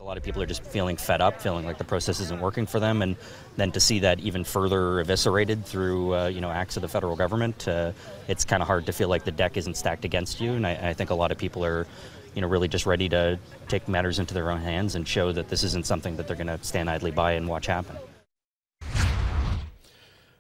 lot of people are just feeling fed up, feeling like the process isn't working for them, and then to see that even further eviscerated through acts of the federal government, it's kind of hard to feel like the deck isn't stacked against you. And I think a lot of people are really just ready to take matters into their own hands and show that this isn't something that they're going to stand idly by and watch happen.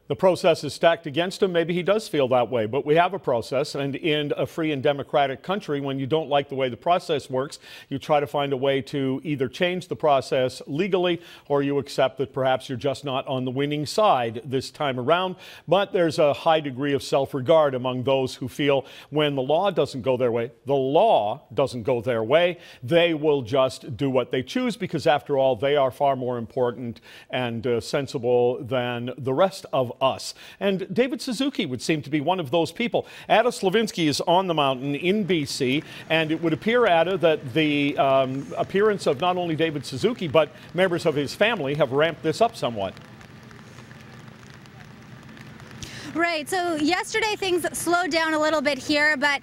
The process is stacked against him. Maybe he does feel that way, but we have a process, and in a free and democratic country, when you don't like the way the process works, you try to find a way to either change the process legally, or you accept that perhaps you're just not on the winning side this time around. But there's a high degree of self-regard among those who feel when the law doesn't go their way, the law doesn't go their way, they will just do what they choose, because after all, they are far more important and sensible than the rest of us. And David Suzuki would seem to be one of those people. Ada Slavinsky is on the mountain in BC, and it would appear, Ada, that the appearance of not only David Suzuki but members of his family have ramped this up somewhat. Right, so yesterday things slowed down a little bit here, but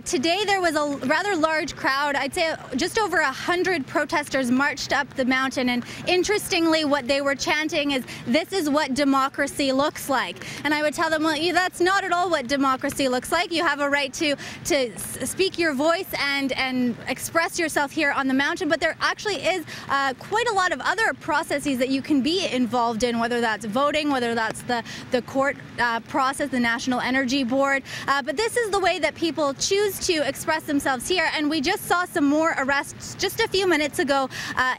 today there was a rather large crowd. I'd say just over 100 protesters marched up the mountain, and interestingly what they were chanting is, "This is what democracy looks like." And I would tell them, well, that's not at all what democracy looks like. You have a right to speak your voice and express yourself here on the mountain, but there actually is quite a lot of other processes that you can be involved in, whether that's voting, whether that's the court process, the National Energy Board. But this is the way that people choose to express themselves here. And we just saw some more arrests just a few minutes ago.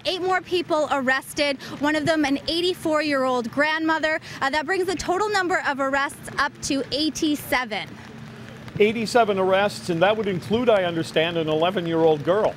8 more people arrested, one of them an 84-year-old grandmother. That brings the total number of arrests up to 87. 87 arrests, and that would include, I understand, an 11-year-old girl.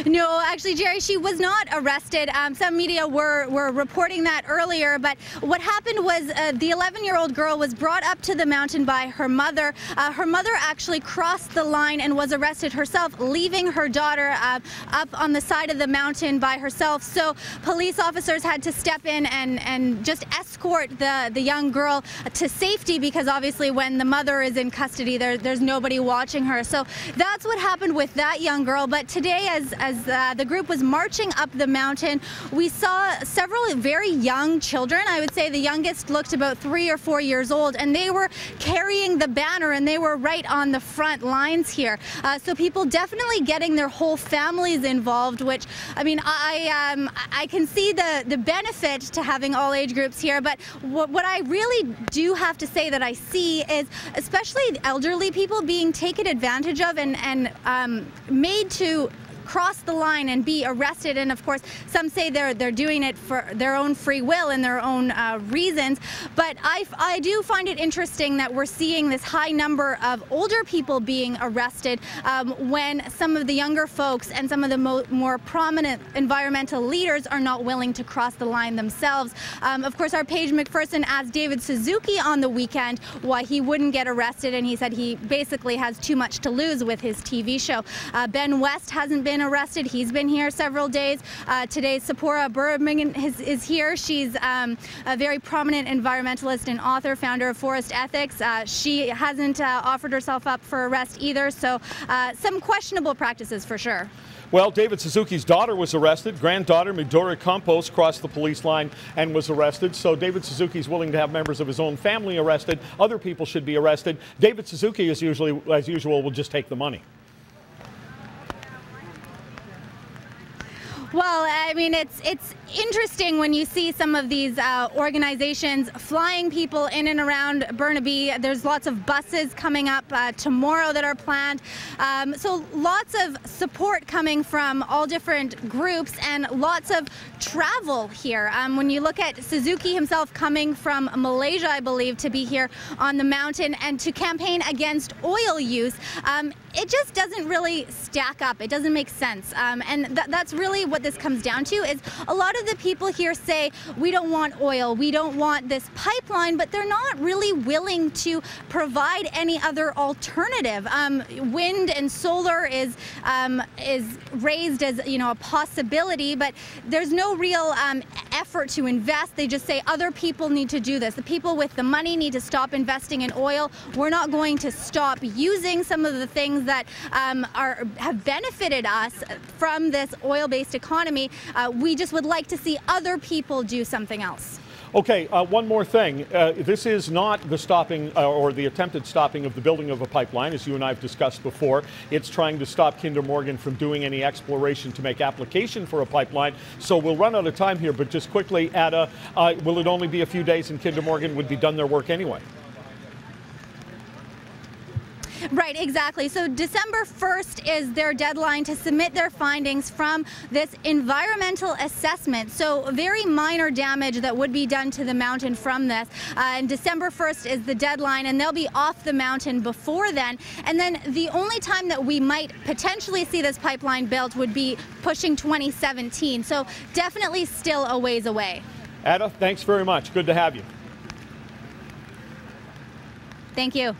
No, actually, Jerry, she was not arrested. Some media were reporting that earlier, but what happened was the 11-year-old girl was brought up to the mountain by her mother. Her mother actually crossed the line and was arrested herself, leaving her daughter up on the side of the mountain by herself. So police officers had to step in and just escort the young girl to safety, because obviously when the mother is in custody, there's nobody watching her. So that's what happened with that young girl. But today, as the group was marching up the mountain, we saw several very young children. I would say the youngest looked about 3 or 4 years old, and they were carrying the banner, and they were right on the front lines here. So people definitely getting their whole families involved, which, I mean, I can see the benefit to having all age groups here, but what I really do have to say that I see is especially elderly people being taken advantage of and made to cross the line and be arrested. And of course, some say they're doing it for their own free will and their own reasons. But I do find it interesting that we're seeing this high number of older people being arrested when some of the younger folks and some of the more prominent environmental leaders are not willing to cross the line themselves. Of course, our Paige McPherson asked David Suzuki on the weekend why he wouldn't get arrested, and he said he basically has too much to lose with his TV show. Ben West hasn't been arrested. He's been here several days. Today, Sephora Berman is here. She's a very prominent environmentalist and author, founder of Forest Ethics. She hasn't offered herself up for arrest either, so some questionable practices for sure. Well, David Suzuki's daughter was arrested. Granddaughter Midori Campos crossed the police line and was arrested. So David Suzuki's willing to have members of his own family arrested. Other people should be arrested. David Suzuki, as usual, will just take the money. Well, I mean, it's interesting when you see some of these organizations flying people in and around Burnaby. There's lots of buses coming up tomorrow that are planned. So lots of support coming from all different groups and lots of travel here. When you look at Suzuki himself coming from Malaysia, I believe, to be here on the mountain and to campaign against oil use, it just doesn't really stack up. It doesn't make sense. And that's really what this comes down to, is a lot of the people here say, we don't want oil, we don't want this pipeline, but they're not really willing to provide any other alternative. Wind and solar is raised as, a possibility, but there's no real effort to invest. They just say other people need to do this. The people with the money need to stop investing in oil. We're not going to stop using some of the things that have benefited us from this oil-based economy. We just would like to see other people do something else. Okay, one more thing. This is not the stopping or the attempted stopping of the building of a pipeline, as you and I have discussed before. It's trying to stop Kinder Morgan from doing any exploration to make application for a pipeline. So we'll run out of time here, but just quickly, Ada, will it only be a few days and Kinder Morgan would be done their work anyway? Right, exactly. So December 1st is their deadline to submit their findings from this environmental assessment. So very minor damage that would be done to the mountain from this. And December 1st is the deadline, and they'll be off the mountain before then. And then the only time that we might potentially see this pipeline built would be pushing 2017. So definitely still a ways away. Ada, thanks very much. Good to have you. Thank you.